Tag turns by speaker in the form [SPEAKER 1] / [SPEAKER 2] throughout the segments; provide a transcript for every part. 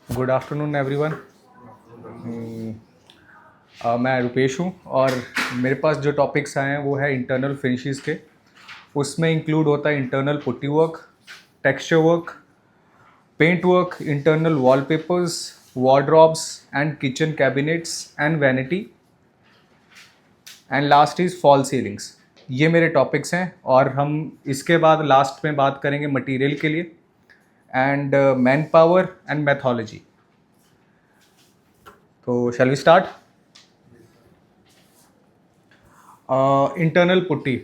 [SPEAKER 1] Good afternoon everyone. मैं रुपेश हूँ और मेरे पास जो टॉपिक्स आए हैं वो है इंटरनल फिनिशेस के। उसमें इंक्लूड होता है internal putty work, texture work, paint work, internal wallpapers, wardrobes and kitchen cabinets and vanity, and last is false ceilings. ये मेरे टॉपिक्स हैं और हम इसके बाद लास्ट में बात करेंगे मटेरियल के लिए and man power and methodology. तो shall we start. Internal putty,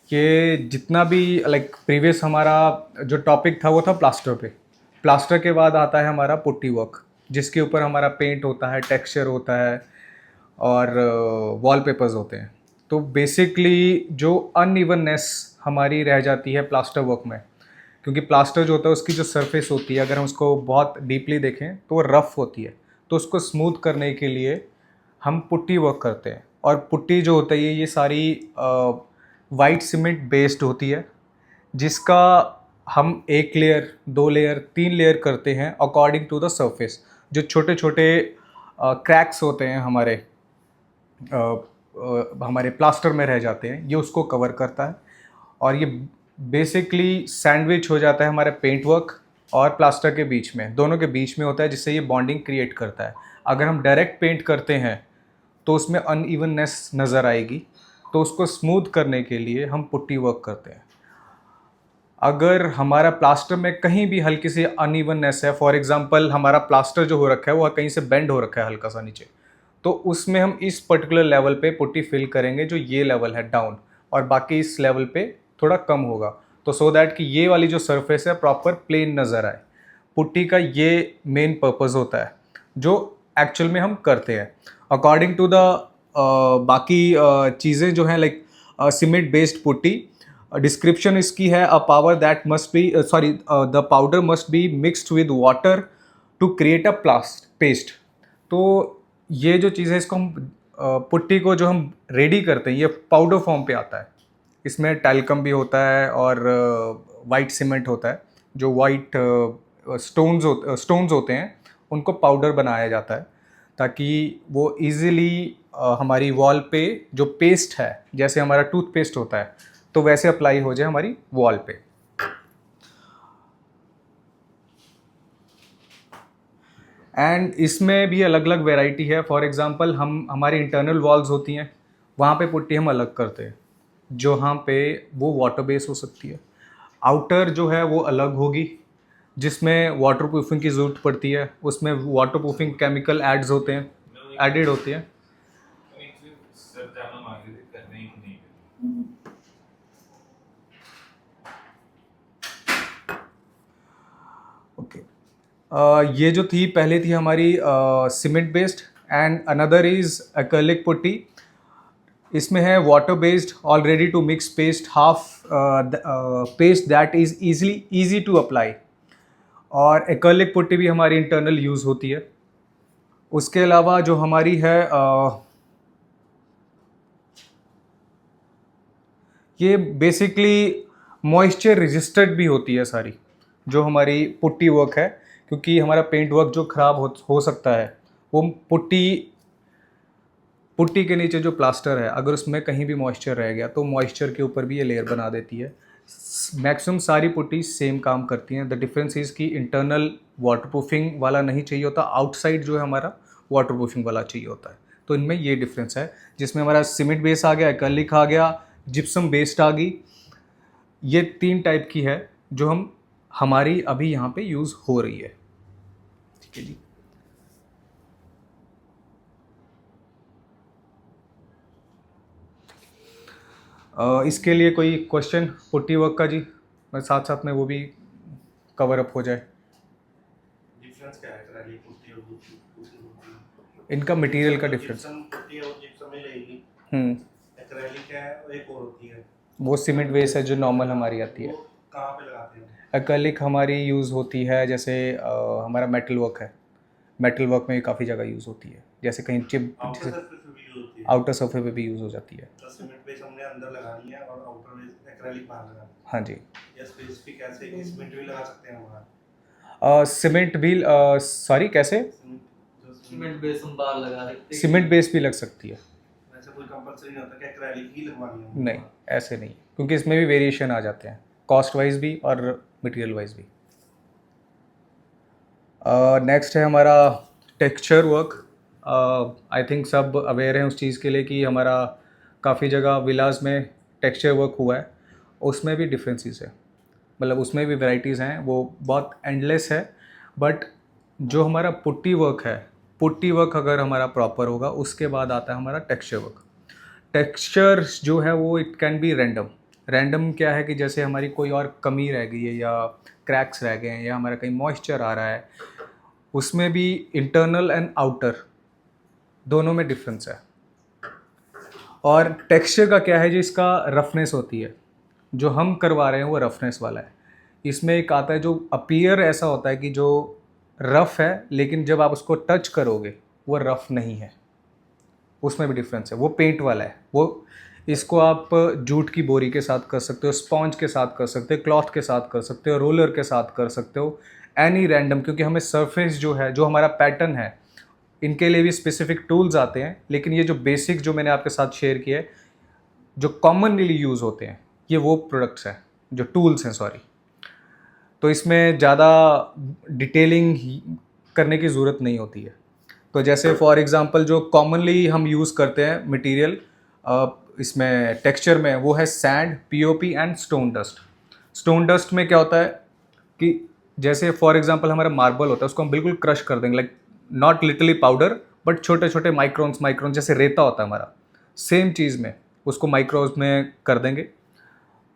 [SPEAKER 1] ये जितना भी लाइक प्रीवियस हमारा जो टॉपिक था वो था प्लास्टर पे। प्लास्टर के बाद आता है हमारा पुट्टी वर्क, जिसके ऊपर हमारा पेंट होता है, टेक्सचर होता है और वॉलपेपर्स होते हैं। तो बेसिकली जो अनइवननेस हमारी रह जाती है प्लास्टर वर्क में, क्योंकि प्लास्टर जो होता है उसकी जो सरफेस होती है अगर हम उसको बहुत डीपली देखें तो वो रफ़ होती है। तो उसको स्मूथ करने के लिए हम पुट्टी वर्क करते हैं। और पुट्टी जो होता है ये सारी वाइट सीमेंट बेस्ड होती है, जिसका हम एक लेयर, दो लेयर, तीन लेयर करते हैं अकॉर्डिंग टू द सरफेस। जो छोटे छोटे क्रैक्स होते हैं हमारे प्लास्टर में रह जाते हैं, ये उसको कवर करता है। और ये बेसिकली सैंडविच हो जाता है हमारे पेंट वर्क और प्लास्टर के बीच में, दोनों के बीच में होता है, जिससे ये बॉन्डिंग क्रिएट करता है। अगर हम डायरेक्ट पेंट करते हैं तो उसमें अनइवननेस नज़र आएगी, तो उसको स्मूथ करने के लिए हम पुट्टी वर्क करते हैं। अगर हमारा प्लास्टर में कहीं भी हल्की सी अनइवननेस है, फॉर एग्जांपल हमारा प्लास्टर जो हो रखा है वो कहीं से बेंड हो रखा है हल्का सा नीचे, तो उसमें हम इस पर्टिकुलर लेवल पे पुट्टी फिल करेंगे जो ये लेवल है डाउन, और बाकी इस लेवल पे थोड़ा कम होगा, तो सो दैट कि ये वाली जो सरफेस है प्रॉपर प्लेन नज़र आए। पुट्टी का ये मेन पर्पज़ होता है जो एक्चुअल में हम करते हैं। अकॉर्डिंग टू द बाकी चीज़ें जो हैं like cement based putty, description इसकी है, a power that must be sorry the powder must be mixed with water to create a plaster paste. तो ये जो चीज़ है इसको हम पुट्टी को जो हम रेडी करते हैं ये पाउडर फॉर्म पे आता है। इसमें टैल्कम भी होता है और वाइट सीमेंट होता है। जो वाइट स्टोन्स होते हैं उनको पाउडर बनाया जाता है, ताकि वो इजीली हमारी वॉल पे जो पेस्ट है, जैसे हमारा टूथपेस्ट होता है, तो वैसे अप्लाई हो जाए हमारी वॉल पे। एंड इसमें भी अलग अलग वेराइटी है। फॉर एग्जांपल हम हमारी इंटरनल वॉल्स होती हैं, वहाँ पे पुट्टी हम अलग करते हैं, जो यहाँ पे वो वाटर बेस हो सकती है। आउटर जो है वो अलग होगी, जिसमें वाटर प्रूफिंग की ज़रूरत पड़ती है, उसमें वाटर प्रूफिंग केमिकल एड्स होते हैं, एडेड होती हैं। ओके, ये जो थी पहले थी हमारी cement based, and another is acrylic putty. इसमें है water based, already to mix paste, half paste that is easy to apply. और एक्रिलिक पुट्टी भी हमारी इंटरनल यूज़ होती है। उसके अलावा जो हमारी है ये बेसिकली मॉइस्चर रेजिस्टेंट भी होती है सारी जो हमारी पुट्टी वर्क है, क्योंकि हमारा पेंट वर्क जो ख़राब हो सकता है, वो पुट्टी के नीचे जो प्लास्टर है अगर उसमें कहीं भी मॉइस्चर रह गया तो मॉइस्चर के ऊपर भी ये लेयर बना देती है। मैक्सिमम सारी पुट्टी सेम काम करती हैं। द डिफरेंस इज़ कि इंटरनल वाटरप्रूफिंग वाला नहीं चाहिए होता, आउटसाइड जो है हमारा वाटरप्रूफिंग वाला चाहिए होता है। तो इनमें ये डिफरेंस है, जिसमें हमारा सीमेंट बेस आ गया, एक्रिलिक आ गया, जिप्सम बेस्ड आ गई। ये तीन टाइप की है जो हमारी अभी यहाँ पे यूज़ हो रही है। ठीक है जी। इसके लिए कोई क्वेश्चन पुट्टी वर्क का जी, मैं साथ साथ में वो भी कवर अप हो जाए।
[SPEAKER 2] डिफरेंस क्या है एक्रेलिक पुट्टी और दूसरी पुट्टी?
[SPEAKER 1] इनका मटेरियल का डिफरेंस।
[SPEAKER 2] जिप्सम पुट्टी है वो जिप्सम में रहेगी। एक्रेलिक है और एक और होती है
[SPEAKER 1] वो सीमेंट बेस है जो नॉर्मल हमारी आती है।
[SPEAKER 2] वो कहाँ पे लगाते हैं?
[SPEAKER 1] एक्रिलिक हमारी यूज़ होती है जैसे हमारा मेटल वर्क है, मेटल वर्क में काफ़ी जगह यूज़ होती है, जैसे कहीं चिप,
[SPEAKER 2] आउटर सरफेस पे भी यूज होती है।
[SPEAKER 1] आउटर सरफेस पे भी यूज़ हो जाती है।
[SPEAKER 2] तो सीमेंट बेस हमने अंदर लगानी है और आउटर बेस एक्रेलिक बाहर लगानी
[SPEAKER 1] हाँ जी।
[SPEAKER 2] है, या स्पेसिफिक ऐसे कि सीमेंट भी लगा सकते हैं बाहर?
[SPEAKER 1] सीमेंट भी सॉरी कैसे
[SPEAKER 3] सीमेंट बेस हम बाहर लगा सकते हैं।
[SPEAKER 1] सीमेंट बेस भी लग सकती है,
[SPEAKER 2] वैसे कोई कंपलसरी नहीं होता कि एक्रेलिक ही लगवानी है?
[SPEAKER 1] नहीं ऐसे नहीं, क्योंकि इसमें भी वेरिएशन आ जाते हैं कॉस्ट वाइज भी और मटेरियल वाइज भी। नेक्स्ट है हमारा टेक्सचर वर्क। आई थिंक सब अवेयर हैं उस चीज़ के लिए कि हमारा काफ़ी जगह विलास में टेक्सचर वर्क हुआ है, उसमें भी डिफरेंसेस है, मतलब उसमें भी वैरायटीज़ हैं, वो बहुत एंडलेस है। बट जो हमारा पुट्टी वर्क है, पुट्टी वर्क अगर हमारा प्रॉपर होगा उसके बाद आता है हमारा टेक्सचर वर्क। टेक्सचर जो है वो it can be random. Random क्या है कि जैसे हमारी कोई और कमी रह गई है या क्रैक्स रह गए हैं या हमारा कहीं मॉइस्चर आ रहा है, उसमें भी इंटरनल एंड आउटर दोनों में डिफरेंस है। और टेक्सचर का क्या है, जो इसका रफनेस होती है, जो हम करवा रहे हैं वो रफनेस वाला है। इसमें एक आता है जो अपीयर ऐसा होता है कि जो रफ़ है लेकिन जब आप उसको टच करोगे वो रफ़ नहीं है, उसमें भी डिफरेंस है। वो पेंट वाला है, वो इसको आप जूट की बोरी के साथ कर सकते हो, स्पॉन्ज के साथ कर सकते हो, क्लॉथ के साथ कर सकते हो, रोलर के साथ कर सकते हो, एनी रैंडम, क्योंकि हमें सरफेस जो है, जो हमारा पैटर्न है, इनके लिए भी स्पेसिफिक टूल्स आते हैं। लेकिन ये जो बेसिक जो मैंने आपके साथ शेयर किया है, जो कॉमनली यूज़ होते हैं, ये वो प्रोडक्ट्स हैं, जो टूल्स हैं सॉरी। तो इसमें ज़्यादा डिटेलिंग करने की ज़रूरत नहीं होती है। तो जैसे फॉर एग्ज़ाम्पल जो कॉमनली हम यूज़ करते हैं मटेरियल इसमें टेक्सचर में, वो है sand, POP and stone dust. Stone dust में क्या होता है कि जैसे फॉर एग्ज़ाम्पल हमारा मार्बल होता है, उसको हम बिल्कुल क्रश कर देंगे, like not literally powder but छोटे छोटे माइक्रोन्स जैसे रेता होता है हमारा, सेम चीज़ में उसको माइक्रोन्स में कर देंगे,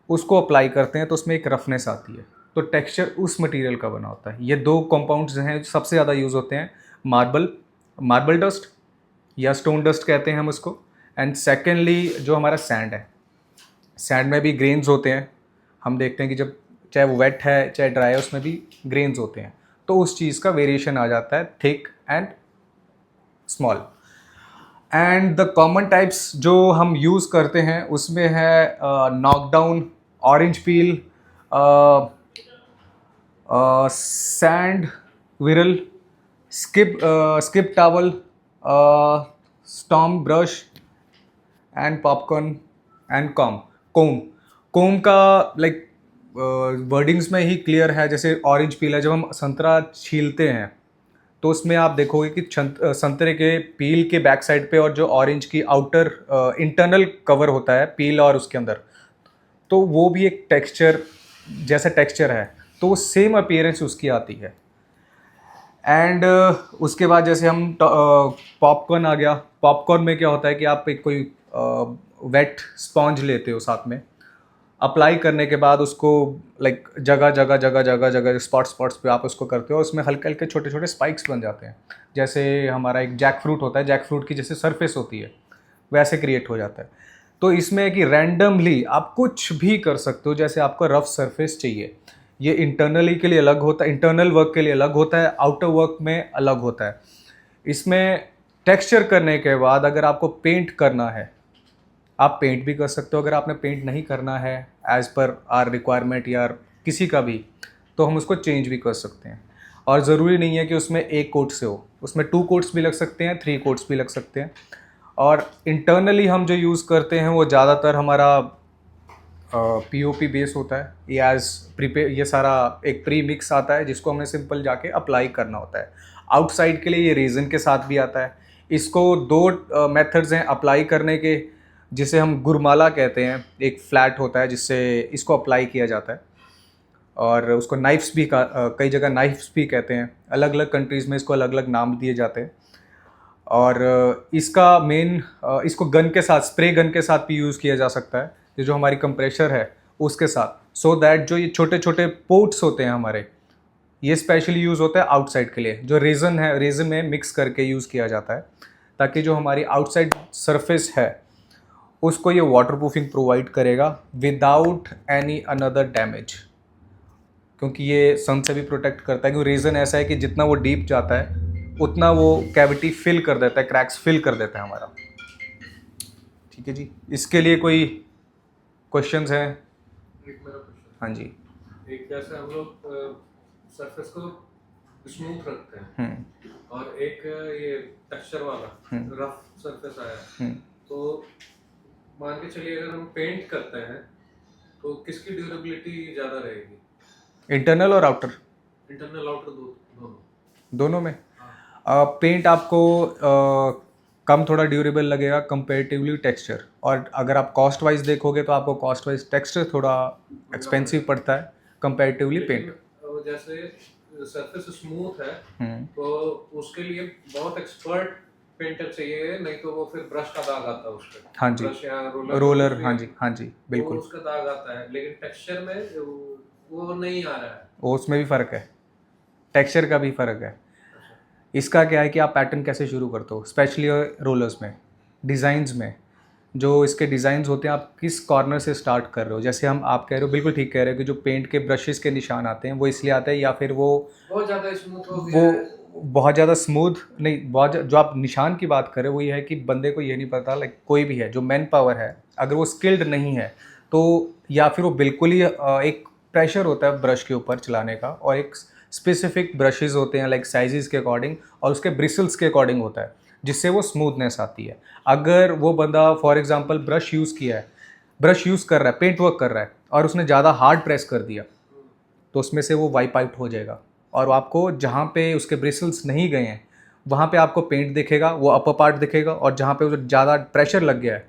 [SPEAKER 1] उसको अप्लाई करते हैं तो उसमें एक रफनेस आती है। तो टेक्सचर उस मटेरियल का बना होता है। ये दो कंपाउंड्स हैं जो सबसे ज़्यादा यूज़ होते हैं, मार्बल डस्ट या स्टोन डस्ट कहते हैं हम उसको, एंड सेकेंडली जो हमारा सैंड है, सैंड में भी ग्रेन्स होते हैं। हम देखते हैं कि जब चाहे वो वेट है चाहे ड्राई है, उसमें भी ग्रेन्स होते हैं, तो उस चीज़ का वेरिएशन आ जाता है, thick and small. And the common types जो हम यूज़ करते हैं उसमें है knockdown, orange peel, sand swirl, skip trowel, stomp brush and popcorn and comb का लाइक वर्डिंग्स में ही क्लियर है। जैसे ऑरेंज पील है, जब हम संतरा छीलते हैं तो उसमें आप देखोगे कि संतरे के पील के बैक साइड पे और जो ऑरेंज की आउटर इंटरनल कवर होता है पील और उसके अंदर, तो वो भी एक टेक्सचर जैसा टेक्सचर है, तो सेम अपीयरेंस उसकी आती है। एंड उसके बाद जैसे हम पॉपकॉर्न आ गया। पॉपकॉर्न में क्या होता है कि आप एक कोई वेट स्पॉन्ज लेते हो, साथ में अप्लाई करने के बाद उसको लाइक जगह स्पॉट्स पे आप उसको करते हो, उसमें हल्के हल्के छोटे छोटे स्पाइक्स बन जाते हैं। जैसे हमारा एक जैक फ्रूट होता है, जैक फ्रूट की जैसे सरफेस होती है वैसे क्रिएट हो जाता है। तो इसमें है कि रैंडमली आप कुछ भी कर सकते हो। जैसे आपको रफ सरफेस चाहिए, ये इंटरनली के लिए अलग होता है, इंटरनल वर्क के लिए अलग होता है, आउटर वर्क में अलग होता है। इसमें टेक्सचर करने के बाद अगर आपको पेंट करना है, आप पेंट भी कर सकते हो। अगर आपने पेंट नहीं करना है एज़ पर आर रिक्वायरमेंट या किसी का भी, तो हम उसको चेंज भी कर सकते हैं। और ज़रूरी नहीं है कि उसमें एक कोट से हो, उसमें 2 कोट्स भी लग सकते हैं, 3 कोट्स भी लग सकते हैं। और इंटरनली हम जो यूज़ करते हैं वो ज़्यादातर हमारा पीओपी बेस होता है। ये एज प्रीपेयर, ये सारा एक प्री मिक्स आता है जिसको हमें सिंपल जाके अप्लाई करना होता है। आउटसाइड के लिए ये रेज़न के साथ भी आता है। इसको 2 मेथड्स हैं अप्लाई करने के, जिसे हम गुरमाला कहते हैं। एक फ्लैट होता है जिससे इसको अप्लाई किया जाता है, और उसको नाइफ्स भी कई जगह नाइफ्स भी कहते हैं। अलग अलग कंट्रीज़ में इसको अलग अलग नाम दिए जाते हैं। और इसका मेन इसको गन के साथ, स्प्रे गन के साथ भी यूज़ किया जा सकता है, ये जो हमारी कंप्रेशर है उसके साथ, सो दैट जो ये छोटे छोटे पोर्ट्स होते हैं हमारे, ये स्पेशली यूज़ होता है आउटसाइड के लिए। जो रेज़न है, रेज़न में मिक्स करके यूज़ किया जाता है ताकि जो हमारी आउटसाइड सरफेस है उसको ये वाटरप्रूफिंग प्रोवाइड करेगा विदाउट एनी अनदर डैमेज। क्योंकि ये सन से भी प्रोटेक्ट करता है, क्योंकि रीज़न ऐसा है कि जितना वो डीप जाता है उतना वो कैविटी फिल कर देता है, क्रैक्स फिल कर देता है हमारा। ठीक है जी, इसके लिए कोई क्वेश्चंस हैं?
[SPEAKER 3] एक मेरा क्वेश्चन,
[SPEAKER 1] हाँ जी।
[SPEAKER 3] एक जैसे हम लोग सरफेस को
[SPEAKER 4] स्मूथ रखते हैं,
[SPEAKER 1] हम्म
[SPEAKER 4] और एक ये टेक्सचर वाला रफ सरफेस आया,
[SPEAKER 1] हम्म
[SPEAKER 4] तो मान के चलिए अगर हम पेंट करते हैं तो किसकी ड्यूरेबिलिटी ज़्यादा रहेगी?
[SPEAKER 1] इंटरनल और आउटर
[SPEAKER 4] इंटरनल आउटर दोनों?
[SPEAKER 1] दोनों में
[SPEAKER 4] हाँ।
[SPEAKER 1] पेंट आपको कम थोड़ा ड्यूरेबल लगेगा कंपेरेटिवली टेक्सचर, और अगर आप कॉस्ट वाइज देखोगे तो आपको कॉस्ट वाइज टेक्सचर थोड़ा एक्सपेंसिव पड़ता है कंपेरेटिवली पेंट।
[SPEAKER 4] लेकिन जैसे सरफेस स्मूथ है
[SPEAKER 1] हम्म
[SPEAKER 4] तो उसके लिए बहुत एक्सपर्ट पेंटर चाहिए, नहीं तो वो फिर ब्रश का दाग आता है उस पे।
[SPEAKER 1] हाँ जी,
[SPEAKER 4] ब्रश या
[SPEAKER 1] रोलर, हाँ जी हाँ जी
[SPEAKER 4] तो
[SPEAKER 1] बिल्कुल,
[SPEAKER 4] उसका दाग आता है, लेकिन टेक्सचर में वो नहीं आ रहा है।
[SPEAKER 1] वो उसमें भी फ़र्क है, टेक्सचर का भी फ़र्क है। इसका क्या है कि आप पैटर्न कैसे शुरू करते हो, स्पेशली रोलर्स में, डिज़ाइंस में, जो इसके डिज़ाइंस होते हैं आप किस कॉर्नर से स्टार्ट कर रहे हो। जैसे हम आप कह रहे हो, बिल्कुल ठीक कह रहे हो कि जो पेंट के ब्रशेस के निशान आते हैं वो इसलिए आते हैं, या फिर वो
[SPEAKER 4] बहुत ज़्यादा स्मूथ हो गया है।
[SPEAKER 1] बहुत ज़्यादा स्मूथ नहीं, जो आप निशान की बात कर रहे हो वो ये है कि बंदे को ये नहीं पता, लाइक कोई भी है जो मैन पावर है, अगर वो स्किल्ड नहीं है तो, या फिर वो बिल्कुल ही एक प्रेशर होता है ब्रश के ऊपर चलाने का, और एक स्पेसिफिक ब्रशेस होते हैं लाइक साइजेस के अकॉर्डिंग और उसके ब्रिसल्स के अकॉर्डिंग होता है, जिससे वो स्मूथनेस आती है। अगर वो बंदा फॉर एग्जांपल ब्रश यूज़ किया है, ब्रश यूज़ कर रहा है, पेंट वर्क कर रहा है, और उसने ज़्यादा हार्ड प्रेस कर दिया तो उसमें से वो वाइप आउट हो जाएगा, और आपको जहाँ पे उसके ब्रिसल्स नहीं गए हैं वहाँ पे आपको पेंट दिखेगा, वो अपर पार्ट दिखेगा, और जहाँ पे वो ज़्यादा प्रेशर लग गया है,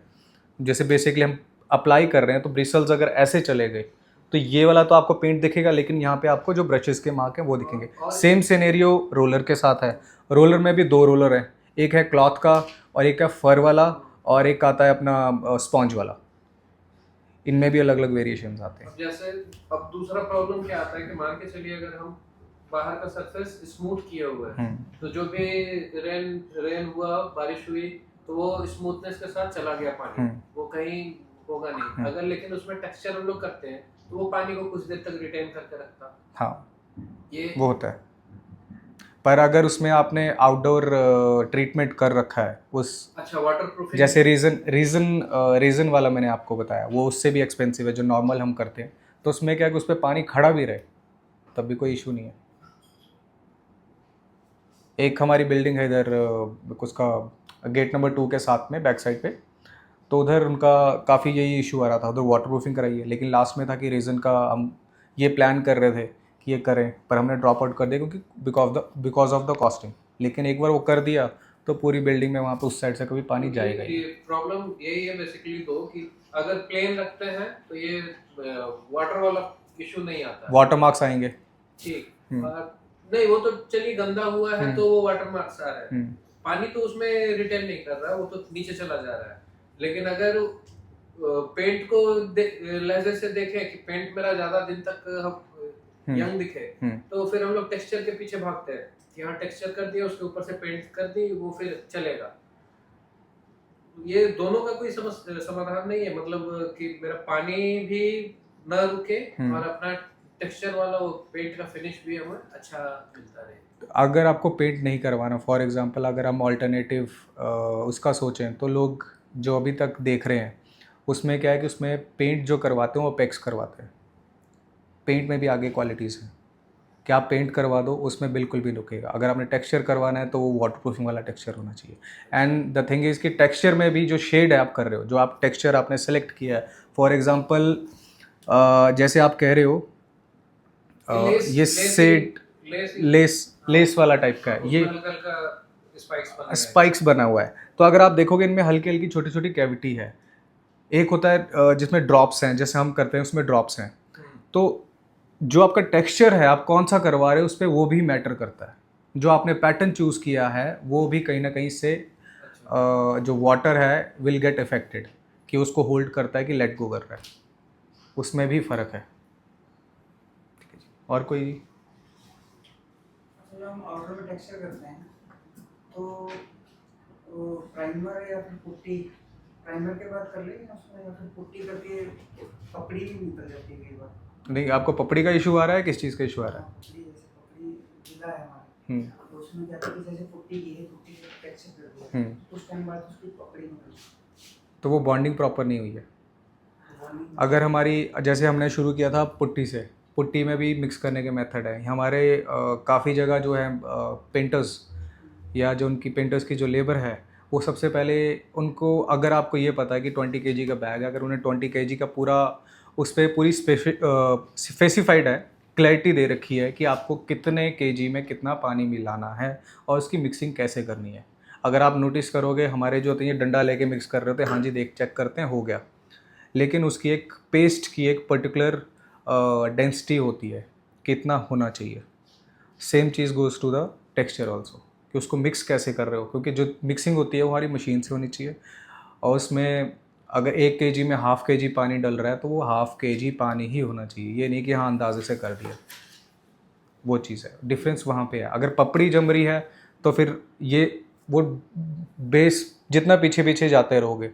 [SPEAKER 1] जैसे बेसिकली हम अप्लाई कर रहे हैं तो ब्रिसल्स अगर ऐसे चले गए तो ये वाला तो आपको पेंट दिखेगा, लेकिन यहाँ पे आपको जो ब्रशेस के मार्क हैं वो दिखेंगे। सेम सिनेरियो रोलर के साथ है। रोलर में भी दो रोलर हैं, एक है क्लॉथ का और एक है फर वाला, और एक आता है अपना स्पॉन्ज वाला। इनमें भी अलग अलग वेरिएशंस आते हैं।
[SPEAKER 4] अब जैसे अब दूसरा प्रॉब्लम क्या आता है कि मान के चलिए अगर हम बाहर का सरफेस स्मूथ किया हुआ है तो जो भी रेन हुआ, बारिश हुई, तो वो स्मूथनेस के साथ चला गया पानी, वो कहीं होगा नहीं। अगर लेकिन उसमें टेक्सचर हम लोग करते हैं तो वो पानी को कुछ देर तक रिटेन करके रखता।
[SPEAKER 1] हाँ
[SPEAKER 4] ये
[SPEAKER 1] वो होता है, पर अगर उसमें आपने आउटडोर ट्रीटमेंट कर रखा है उस,
[SPEAKER 4] अच्छा वाटर
[SPEAKER 1] जैसे रीजन वाला मैंने आपको बताया, वो उससे भी एक्सपेंसिव है जो नॉर्मल हम करते हैं, तो उसमें क्या है कि उस पर पानी खड़ा भी रहे तब भी कोई इशू नहीं है। एक हमारी बिल्डिंग है इधर, उसका गेट नंबर 2 के साथ में बैक साइड पे, तो उधर उनका काफ़ी यही इशू आ रहा था, उधर वाटर प्रूफिंग कराई है, लेकिन लास्ट में था कि रीज़न का हम ये प्लान कर रहे थे कि ये करें, पर हमने ड्रॉप आउट कर दिया क्योंकि बिकॉज ऑफ द कॉस्टिंग। लेकिन एक बार वो कर दिया तो पूरी बिल्डिंग में वहाँ पे उस साइड से कभी पानी जाएगा ही।
[SPEAKER 4] प्रॉब्लम यही है बेसिकली दो कि अगर प्लेन रखते हैं तो ये वाटर वाला इशू नहीं आता है।
[SPEAKER 1] वाटर मार्क्स आएंगे,
[SPEAKER 4] ठीक, नहीं वो तो चलिए गंदा हुआ है तो वो वाटर मार्क्स आ रहा है, पानी तो उसमें रिटेन नहीं कर रहा है, वो तो नीचे चला जा रहा है। लेकिन अगर पेंट को लहजे से देखें कि पेंट मेरा ज्यादा दिन तक हम यंग दिखे, तो फिर हम लोग टेक्सचर के पीछे भागते हैं कि हाँ टेक्सचर कर दिया, उसके ऊपर से पेंट कर दी, वो फिर चलेगा। ये दोनों का कोई समाधान नहीं है, मतलब कि मेरा पानी भी ना रुके और अपना टेक्सचर वाला वो पेंट का फिनिश भी हमें अच्छा मिलता रहे।
[SPEAKER 1] अगर आपको पेंट नहीं करवाना, फॉर एग्जांपल अगर हम ऑल्टरनेटिव उसका सोचें, तो लोग जो अभी तक देख रहे हैं उसमें क्या है कि उसमें पेंट जो करवाते हैं वो पैक्स करवाते हैं। पेंट में भी आगे क्वालिटीज़ हैं कि आप पेंट करवा दो उसमें बिल्कुल भी रुकेगा। अगर आपने टेक्सचर करवाना है तो वो वाटर प्रूफिंग वाला टेक्सचर होना चाहिए। एंड द थिंग इज़ कि टेक्सचर में भी जो शेड है आप कर रहे हो, जो आप टेक्सचर आपने सेलेक्ट किया है, फॉर एग्जांपल जैसे आप कह रहे हो ये सेट लेस वाला टाइप का है, ये स्पाइक्स बना हुआ है, तो अगर आप देखोगे इनमें हल्की हल्की छोटी छोटी कैविटी है। एक होता है जिसमें ड्रॉप्स हैं, जैसे हम करते हैं उसमें ड्रॉप्स हैं, तो जो आपका टेक्सचर है आप कौन सा करवा रहे हो उस पर वो भी मैटर करता है। जो आपने पैटर्न चूज़ किया है वो भी कहीं ना कहीं से जो वाटर है विल गेट इफेक्टेड, कि उसको होल्ड करता है कि लेट गो कर रहा है, उसमें भी फ़र्क है। और कोई
[SPEAKER 5] हम आउटर में टेक्सचर करते हैं तो प्राइमर या फिर पुट्टी, प्राइमर के बाद कर लेंगे उसमें, या फिर पुट्टी करके पपड़ी भी निकल जाती है कई बार।
[SPEAKER 1] नहीं, आपको पपड़ी का इशू आ रहा है, किस चीज़ का इशू आ रहा है?
[SPEAKER 5] पपड़ी, जैसे पपड़ी गीला है हमारा तो उसमें क्या है कि जैसे पुट्टी की है, पुट्टी का टेक्सचर कर दिया, उस टाइम बाद उसकी पपड़ी निकल,
[SPEAKER 1] तो वो बॉन्डिंग प्रॉपर नहीं हुई है। अगर हमारी, जैसे हमने शुरू किया था पुट्टी से, पुट्टी में भी मिक्स करने के मेथड है हमारे। काफ़ी जगह जो है पेंटर्स या जो उनकी पेंटर्स की जो लेबर है वो सबसे पहले उनको, अगर आपको ये पता है कि 20 kg का बैग है, अगर उन्हें 20 kg का पूरा उस पर पूरी स्पेसिफाइड है, क्लैरिटी दे रखी है कि आपको कितने केजी में कितना पानी मिलाना है और उसकी मिक्सिंग कैसे करनी है। अगर आप नोटिस करोगे हमारे जो होते हैं ये डंडा लेके मिक्स कर रहे होते हैं, हाँ जी देख चेक करते हैं हो गया, लेकिन उसकी एक पेस्ट की एक पर्टिकुलर डेंसिटी होती है कितना होना चाहिए। सेम चीज़ goes to the texture also, कि उसको मिक्स कैसे कर रहे हो, क्योंकि जो मिक्सिंग होती है वो हमारी मशीन से होनी चाहिए और उसमें अगर 1 kg में ½ kg पानी डल रहा है तो वो ½ kg पानी ही होना चाहिए, ये नहीं कि हाँ अंदाजे से कर दिया। वो चीज़ है, डिफरेंस वहाँ पे है। अगर पपड़ी जम रही है तो फिर ये वो बेस जितना पीछे पीछे जाते रहोगे,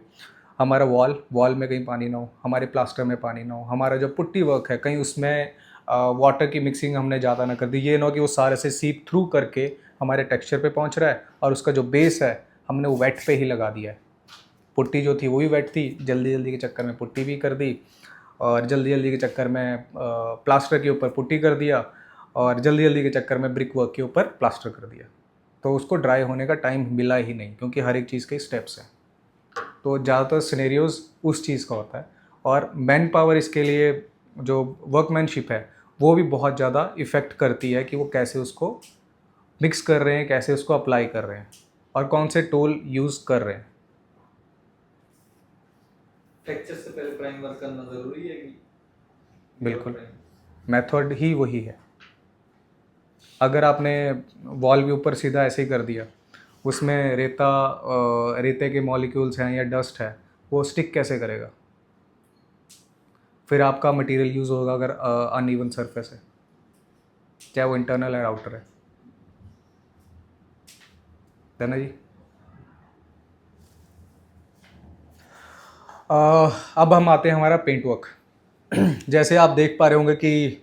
[SPEAKER 1] हमारा वॉल में कहीं पानी ना हो, हमारे प्लास्टर में पानी ना हो, हमारा जो पुट्टी वर्क है कहीं उसमें वाटर की मिक्सिंग हमने ज़्यादा ना कर दी, ये ना हो कि वो सारे से सीप थ्रू करके हमारे टेक्सचर पे पहुंच रहा है और उसका जो बेस है हमने वो वेट पे ही लगा दिया है। पुट्टी जो थी वो भी वेट थी, जल्दी जल्दी के चक्कर में पुट्टी भी कर दी और जल्दी जल्दी के चक्कर में प्लास्टर के ऊपर पुट्टी कर दिया और जल्दी जल्दी के चक्कर में ब्रिक वर्क के ऊपर प्लास्टर कर दिया। तो उसको ड्राई होने का टाइम मिला ही नहीं, क्योंकि हर एक चीज़ के स्टेप्स हैं। तो ज़्यादातर सिनेरियोज़ उस चीज़ का होता है और मैन पावर इसके लिए जो वर्कमैनशिप है वो भी बहुत ज़्यादा इफ़ेक्ट करती है कि वो कैसे उसको मिक्स कर रहे हैं, कैसे उसको अप्लाई कर रहे हैं और कौन से टूल यूज़ कर रहे हैं।
[SPEAKER 3] टेक्सचर से पहले प्राइमर करना ज़रूरी है कि?
[SPEAKER 1] बिल्कुल, मेथड ही वही है। अगर आपने वॉल के ऊपर सीधा ऐसे ही कर दिया, उसमें रेते के मॉलिक्यूल्स हैं या डस्ट है, वो स्टिक कैसे करेगा? फिर आपका मटेरियल यूज़ होगा अगर अनइवन सरफेस है, चाहे वो इंटरनल है आउटर है ना जी। अब हम आते हैं हमारा पेंट वर्क। जैसे आप देख पा रहे होंगे कि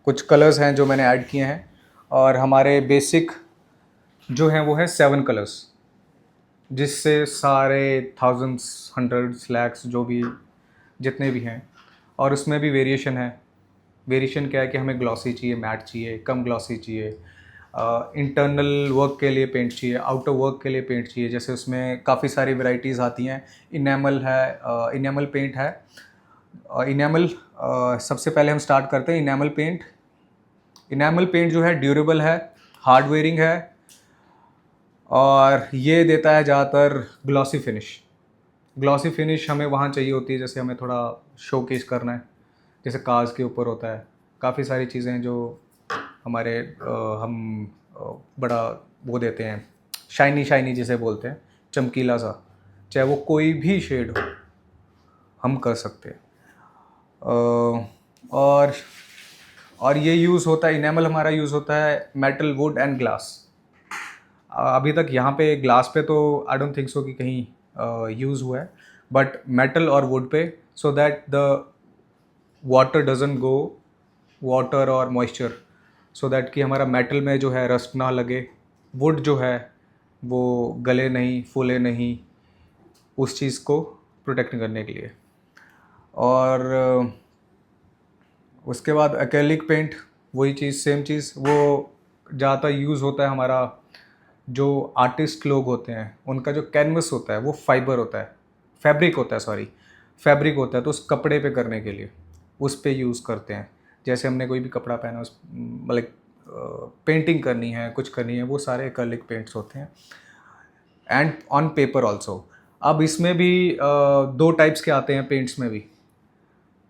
[SPEAKER 1] कुछ कलर्स हैं जो मैंने ऐड किए हैं और हमारे बेसिक जो हैं वो है 7 कलर्स, जिससे सारे थाउजेंड्स, हंड्रेड्स, लैक्स जो भी जितने भी हैं, और उसमें भी वेरिएशन है। वेरिएशन क्या है कि हमें ग्लॉसी चाहिए, मैट चाहिए, कम ग्लॉसी चाहिए, इंटरनल वर्क के लिए पेंट चाहिए, आउटर वर्क के लिए पेंट चाहिए। जैसे उसमें काफ़ी सारी वैरायटीज़ आती हैं। इनेमल है, इनेमल पेंट है। इनेमल सबसे पहले हम स्टार्ट करते हैं इनेमल पेंट। इनेमल पेंट जो है ड्यूरेबल है, हार्ड वेयरिंग है और ये देता है ज़्यादातर ग्लॉसी फिनिश। ग्लॉसी फिनिश हमें वहाँ चाहिए होती है जैसे हमें थोड़ा शोकेस करना है, जैसे कार्स के ऊपर होता है। काफ़ी सारी चीज़ें हैं जो हमारे हम बड़ा वो देते हैं, शाइनी शाइनी जिसे बोलते हैं, चमकीला सा, चाहे वो कोई भी शेड हो हम कर सकते हैं। और ये यूज़ होता है, इनेमल हमारा यूज़ होता है मेटल, वुड एंड ग्लास। अभी तक यहाँ पे ग्लास पे तो आई डोंट थिंक सो कि कहीं यूज़ हुआ है, बट मेटल और वुड पे, so that the water doesn't go, water और मॉइस्चर, सो दैट कि हमारा मेटल में जो है रस्ट ना लगे, वुड जो है वो गले नहीं, फूले नहीं, उस चीज़ को प्रोटेक्ट करने के लिए। और उसके बाद एक्रेलिक पेंट, वही चीज़, सेम चीज़, वो ज़्यादातर यूज़ होता है हमारा जो आर्टिस्ट लोग होते हैं उनका जो कैनवस होता है वो फाइबर होता है, फैब्रिक होता है, सॉरी फैब्रिक होता है, तो उस कपड़े पे करने के लिए उस पे यूज़ करते हैं। जैसे हमने कोई भी कपड़ा पहना, उस मतलब पेंटिंग करनी है, कुछ करनी है, वो सारे एक्रेलिक पेंट्स होते हैं। And on paper also. अब इसमें भी 2 टाइप्स के आते हैं पेंट्स में भी।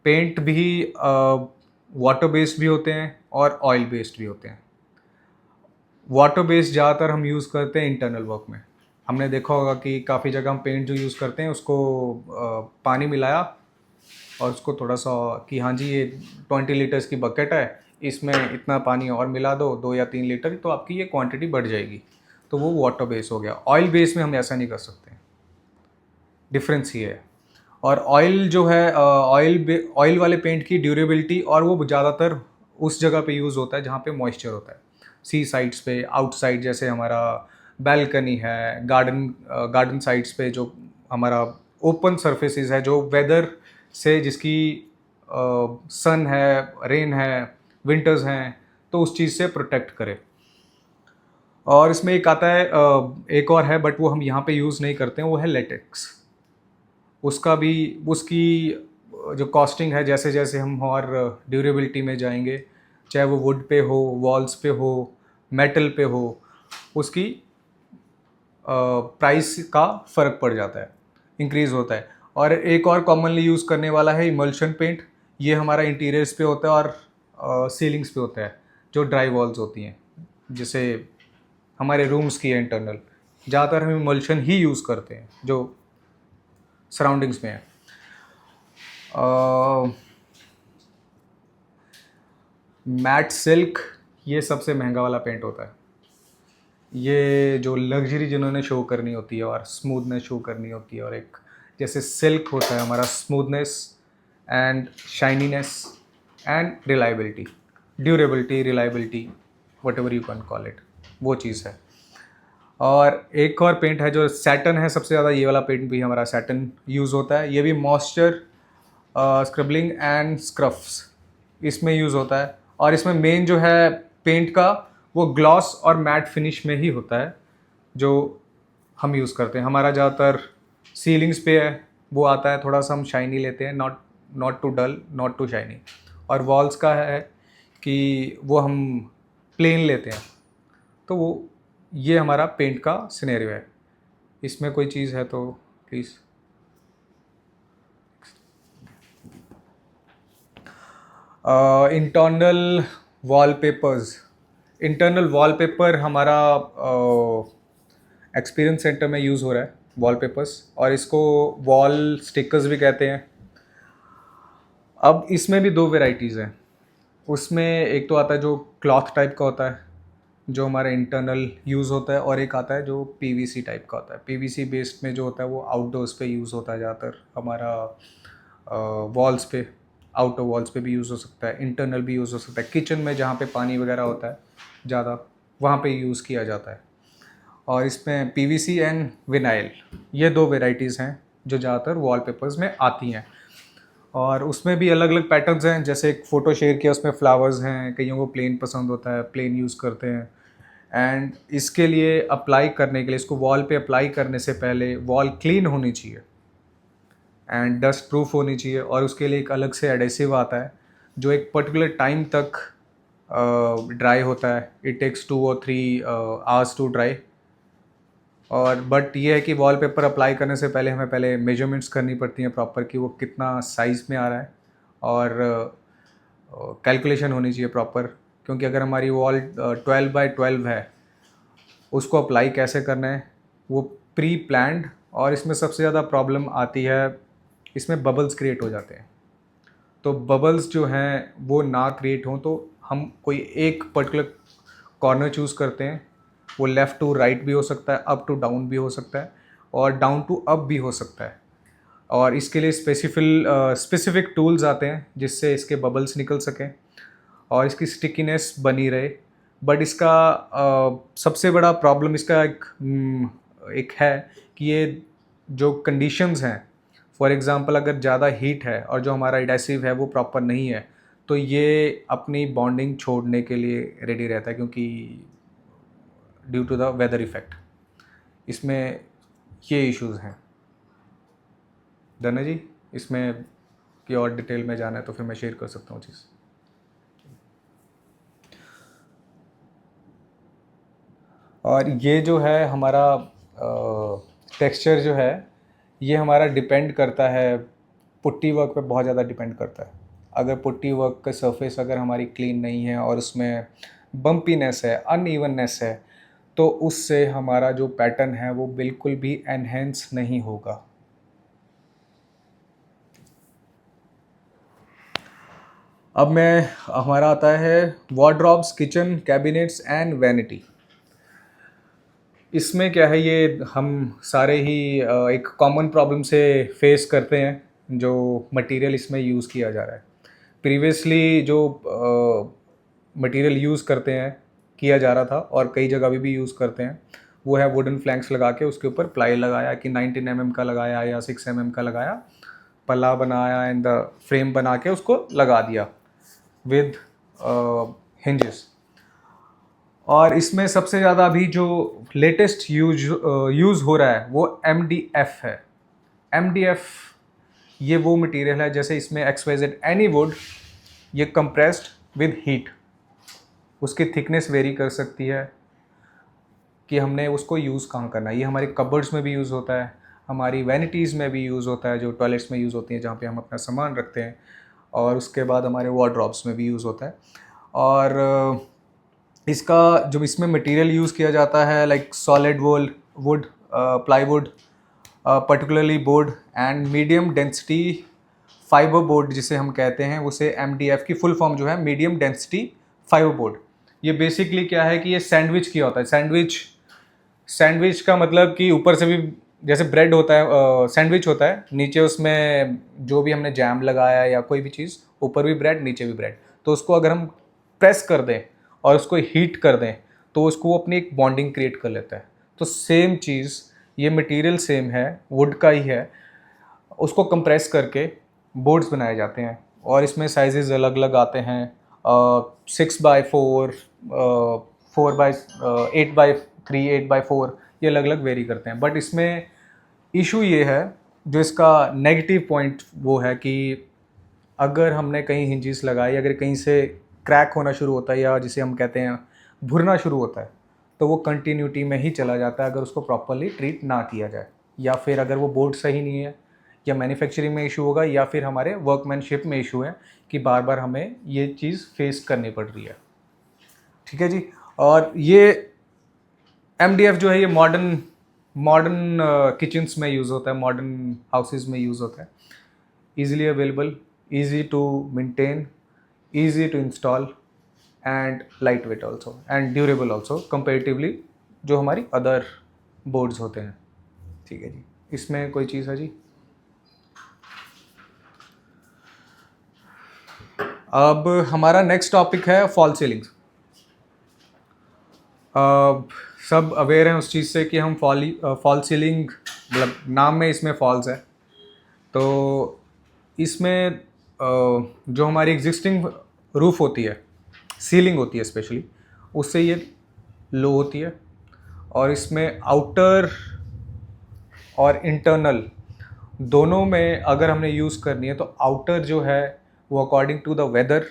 [SPEAKER 1] पेंट भी वाटर बेस्ड भी होते हैं और ऑयल बेस्ड भी होते हैं। वाटर बेस्ड ज़्यादातर हम यूज़ करते हैं इंटरनल वर्क में। हमने देखा होगा कि काफ़ी जगह हम पेंट जो यूज़ करते हैं उसको पानी मिलाया और उसको थोड़ा सा कि हाँ जी ये 20 लीटर्स की बकेट है, इसमें इतना पानी और मिला दो, 2 या 3 लीटर, तो आपकी ये क्वांटिटी बढ़ जाएगी, तो वो वाटर बेस हो गया। ऑयल बेस में हम ऐसा नहीं कर सकते, डिफरेंस ये है। और ऑयल जो है, ऑयल वाले पेंट की ड्यूरेबिलिटी, और वो ज़्यादातर उस जगह पे यूज़ होता है जहाँ पे मॉइस्चर होता है, सी साइड्स पे, आउटसाइड, जैसे हमारा बैल्कनी है, गार्डन साइड्स पे, जो हमारा ओपन सरफेसेस है, जो वेदर से जिसकी सन है, रेन है, विंटर्स हैं, तो उस चीज़ से प्रोटेक्ट करे। और इसमें एक आता है एक और है, बट वो हम यहाँ पे यूज़ नहीं करते हैं, वो है लेटेक्स। उसका भी उसकी जो कॉस्टिंग है, जैसे जैसे हम और ड्यूरेबिलिटी में जाएंगे, चाहे वो वुड पे हो, वॉल्स पे हो, मेटल पे हो, उसकी प्राइस का फ़र्क पड़ जाता है, इंक्रीज़ होता है। और एक और कॉमनली यूज़ करने वाला है इमल्शन पेंट। ये हमारा इंटीरियर्स पे होता है और सीलिंग्स पे होता है, जो ड्राई वॉल्स होती हैं, जैसे हमारे रूम्स की है इंटरनल। ज़्यादातर हम इमल्शन ही यूज़ करते हैं जो सराउंडिंग्स में है। मैट सिल्क, ये सबसे महंगा वाला पेंट होता है। ये जो लग्जरी जिन्होंने शो करनी होती है और स्मूथनेस शो करनी होती है, और एक जैसे सिल्क होता है हमारा, smoothness and shininess and reliability, durability, reliability, whatever you can call it, वो चीज़ है। और एक और पेंट है जो सैटन है सबसे ज़्यादा, ये वाला पेंट भी हमारा सैटन यूज़ होता है। ये भी मॉइस्चर स्क्रबलिंग एंड स्क्रफ्स इसमें यूज़ होता है। और इसमें मेन जो है पेंट का, वो ग्लॉस और मैट फिनिश में ही होता है जो हम यूज़ करते हैं। हमारा ज़्यादातर सीलिंग्स पे है वो आता है, थोड़ा सा हम शाइनी लेते हैं, not too dull, not too shiny. और वॉल्स का है कि वो हम प्लेन लेते हैं। तो वो ये हमारा पेंट का सिनेरियो है। इसमें कोई चीज़ है तो please. Internal wallpapers, internal wallpaper हमारा एक्सपीरियंस सेंटर में यूज़ हो रहा है वॉलपेपर्स, और इसको वॉल स्टिकर्स भी कहते हैं। अब इसमें भी दो वेराइटीज़ हैं। उसमें एक तो आता है जो क्लॉथ टाइप का होता है, जो हमारा इंटरनल यूज़ होता है, और एक आता है जो पीवीसी टाइप का होता है। पीवीसी बेस्ड में जो होता है वो आउटडोर्स पे यूज़ होता है ज़्यादातर, हमारा वॉल्स पे, आउटर वॉल्स पे भी यूज़ हो सकता है, इंटरनल भी यूज़ हो सकता है, किचन में जहाँ पे पानी वगैरह होता है ज़्यादा, वहाँ पे यूज़ किया जाता है। और इसमें पीवीसी एंड विनाइल, ये दो वेराइटीज़ हैं जो ज़्यादातर वॉलपेपर्स में आती हैं। और उसमें भी अलग अलग पैटर्न्स हैं, जैसे एक फ़ोटो शेयर किया, उसमें फ्लावर्स हैं, कईयों को प्लेन पसंद होता है, प्लेन यूज़ करते हैं। एंड इसके लिए अप्लाई करने के लिए, इसको वॉल पे अप्लाई करने से पहले वॉल क्लीन होनी चाहिए एंड डस्ट प्रूफ होनी चाहिए। और उसके लिए एक अलग से एडेसिव आता है जो एक पर्टिकुलर टाइम तक ड्राई होता है। इट टेक्स 2 और 3 आवर्स टू ड्राई। और बट ये है कि वॉलपेपर अप्लाई करने से पहले हमें पहले मेजरमेंट्स करनी पड़ती हैं प्रॉपर, कि वो कितना साइज़ में आ रहा है, और कैलकुलेशन होनी चाहिए प्रॉपर। क्योंकि अगर हमारी वॉल 12 बाय 12 है, उसको अप्लाई कैसे करना है वो प्री प्लान्ड। और इसमें सबसे ज़्यादा प्रॉब्लम आती है, इसमें बबल्स क्रिएट हो जाते हैं। तो बबल्स जो हैं वो ना क्रिएट हों, तो हम कोई एक पर्टिकुलर कॉर्नर चूज़ करते हैं। वो लेफ़्ट टू राइट भी हो सकता है, अप टू डाउन भी हो सकता है, और डाउन टू अप भी हो सकता है। और इसके लिए स्पेसिफिक टूल्स आते हैं जिससे इसके बबल्स निकल सकें और इसकी स्टिकीनेस बनी रहे। बट इसका सबसे बड़ा प्रॉब्लम इसका एक है कि ये जो कंडीशंस हैं, फॉर एग्ज़ाम्पल अगर ज़्यादा हीट है और जो हमारा एडेसिव है वो प्रॉपर नहीं है, तो ये अपनी बॉन्डिंग छोड़ने के लिए रेडी रहता है, क्योंकि due to the weather effect इसमें ये इश्यूज़ हैं। धन्य जी, इसमें की और डिटेल में जाना है तो फिर मैं शेयर कर सकता हूँ चीज़। और ये जो है हमारा टेक्सचर जो है, ये हमारा डिपेंड करता है, पुट्टी वर्क पे बहुत ज़्यादा डिपेंड करता है। अगर पुट्टी वर्क का सरफेस अगर हमारी क्लीन नहीं है और उसमें बम्पीनेस है, अनइवननेस है, तो उससे हमारा जो पैटर्न है वो बिल्कुल भी एनहेंस नहीं होगा। अब हमारा आता है wardrobes, kitchen cabinets and vanity. इसमें क्या है, ये हम सारे ही एक कॉमन प्रॉब्लम से फेस करते हैं जो मटेरियल इसमें यूज़ किया जा रहा है। प्रीवियसली जो मटेरियल यूज़ करते हैं, किया जा रहा था और कई जगह भी यूज़ करते हैं, वो है वुडन फ्लैंक्स लगा के उसके ऊपर प्लाई लगाया, कि 19 mm का लगाया या 6 mm का लगाया, पल्ला बनाया एंड द फ्रेम बना के उसको लगा दिया विद हिंजेस। और इसमें सबसे ज़्यादा अभी जो लेटेस्ट यूज़ हो रहा है वो MDF है। MDF ये वो मटेरियल है, जैसे इसमें XYZ एनी वुड, ये कंप्रेस्ड विद हीट, उसकी थिकनेस वेरी कर सकती है कि हमने उसको यूज़ कहाँ करना है। ये हमारे कबर्ड्स में भी यूज़ होता है, हमारी वैनिटीज़ में भी यूज़ होता है, जो टॉयलेट्स में यूज़ होती हैं जहाँ पे हम अपना सामान रखते हैं, और उसके बाद हमारे वार्डरोब्स में भी यूज़ होता है। और इसका जो इसमें मटेरियल यूज़ किया जाता है like solid wood, plywood, particularly board and medium density fibre board जिसे हम कहते हैं, उसे MDF की फुल फॉर्म जो है मीडियम डेंसिटी फाइबर बोर्ड। ये बेसिकली क्या है कि ये सैंडविच किया होता है। सैंडविच का मतलब कि ऊपर से भी जैसे ब्रेड होता है, सैंडविच होता है, नीचे उसमें जो भी हमने जैम लगाया या कोई भी चीज़, ऊपर भी ब्रेड नीचे भी ब्रेड, तो उसको अगर हम प्रेस कर दें और उसको हीट कर दें तो उसको वो अपनी एक बॉन्डिंग क्रिएट कर लेता है। तो सेम चीज़, ये मटेरियल सेम है, वुड का ही है, उसको कंप्रेस करके बोर्ड्स बनाए जाते हैं और इसमें साइजेस अलग अलग आते हैं, 6x4, 8x3, 8x4, ये अलग अलग वेरी करते हैं। बट इसमें इशू ये है, जो इसका नेगेटिव पॉइंट वो है कि अगर हमने कहीं हिंजेस लगाए, अगर कहीं से क्रैक होना शुरू होता है या जिसे हम कहते हैं भुरना शुरू होता है, तो वो कंटिन्यूटी में ही चला जाता है अगर उसको प्रॉपरली ट्रीट ना किया जाए, या फिर अगर वो बोर्ड सही नहीं है, या मैन्युफैक्चरिंग में इशू होगा, या फिर हमारे वर्कमैनशिप में इशू है कि बार बार हमें ये चीज़ फेस करनी पड़ रही है। ठीक है जी। और ये MDF जो है ये मॉडर्न किचन्स में यूज़ होता है, मॉडर्न हाउसेस में यूज़ होता है, easily available, easy to maintain, easy to install and lightweight also and durable also comparatively जो हमारी अदर बोर्ड्स होते हैं। ठीक है जी। इसमें कोई चीज़ है जी? अब हमारा नेक्स्ट टॉपिक है फॉल सीलिंग्स। सब अवेयर हैं उस चीज़ से कि हम फॉल सीलिंग, मतलब नाम में इसमें फॉल्स है, तो इसमें जो हमारी एग्जिस्टिंग रूफ़ होती है, सीलिंग होती है स्पेशली, उससे ये लो होती है, और इसमें आउटर और इंटरनल दोनों में अगर हमने यूज़ करनी है तो आउटर जो है वो अकॉर्डिंग टू द वेदर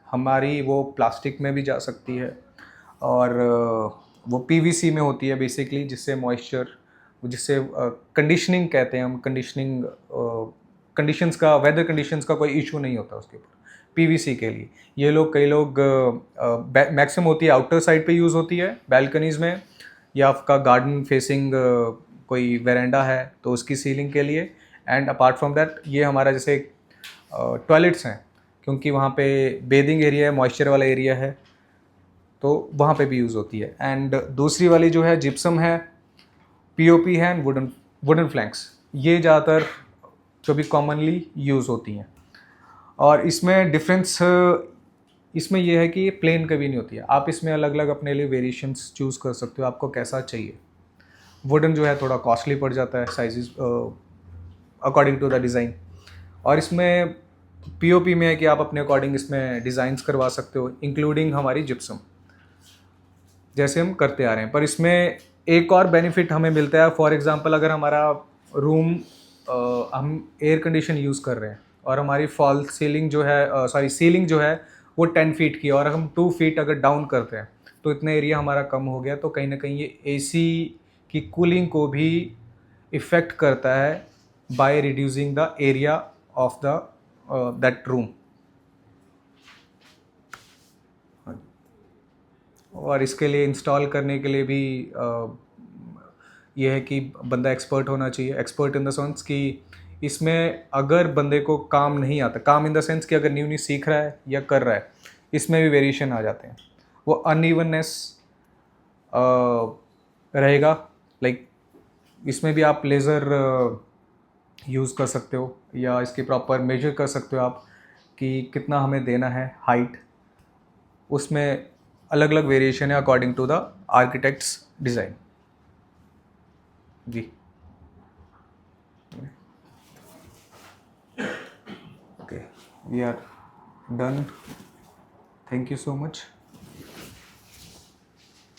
[SPEAKER 1] हमारी वो प्लास्टिक में भी जा सकती है, और वो PVC में होती है बेसिकली, जिससे मॉइस्चर, जिससे कंडीशनिंग कहते हैं हम, कंडीशंस का, वेदर कंडीशंस का कोई इशू नहीं होता उसके ऊपर PVC के लिए। ये लोग, कई लोग मैक्सिमम होती है आउटर साइड पे यूज़ होती है बैल्कनीज़ में, या आपका गार्डन फेसिंग कोई वेरेंडा है तो उसकी सीलिंग के लिए। एंड अपार्ट फ्रॉम दैट ये हमारा जैसे टॉयलेट्स हैं, क्योंकि वहाँ पे बेदिंग एरिया है, मॉइस्चर वाला एरिया है, तो वहाँ पे भी यूज़ होती है। एंड दूसरी वाली जो है जिप्सम है, POP है, एंड वुडन फ्लैंक्स, ये ज़्यादातर जो भी कॉमनली यूज़ होती हैं। और इसमें डिफरेंस इसमें यह है कि ये प्लेन कभी नहीं होती है, आप इसमें अलग अलग अपने लिए वेरिएशंस चूज़ कर सकते हो, आपको कैसा चाहिए। वुडन जो है थोड़ा कॉस्टली पड़ जाता है sizes according to the design, और इसमें POP में है कि आप अपने अकॉर्डिंग इसमें डिज़ाइंस करवा सकते हो, इंक्लूडिंग हमारी जिप्सम, जैसे हम करते आ रहे हैं। पर इसमें एक और बेनिफिट हमें मिलता है, फॉर एग्जांपल अगर हमारा रूम हम एयर कंडीशन यूज़ कर रहे हैं और हमारी फॉल सीलिंग जो है, सीलिंग जो है वो 10 फीट की, और हम 2 फीट अगर डाउन करते हैं तो इतना एरिया हमारा कम हो गया, तो कहीं ना कहीं ये AC की कूलिंग को भी इफ़ेक्ट करता है by reducing the area of the that room. और इसके लिए इंस्टॉल करने के लिए भी ये है कि बंदा एक्सपर्ट होना चाहिए, एक्सपर्ट इन द सेंस कि इसमें अगर बंदे को काम नहीं आता, काम इन द सेंस कि अगर न्यू न्यू सीख रहा है या कर रहा है, इसमें भी वेरिएशन आ जाते हैं, वो अनइवननेस रहेगा। लाइक इसमें भी आप लेज़र यूज़ कर सकते हो, या इसके प्रॉपर मेजर कर सकते हो आप कि कितना हमें देना है हाइट, उसमें अलग अलग वेरिएशन है according to the architects design जी। We are done. Thank you so much.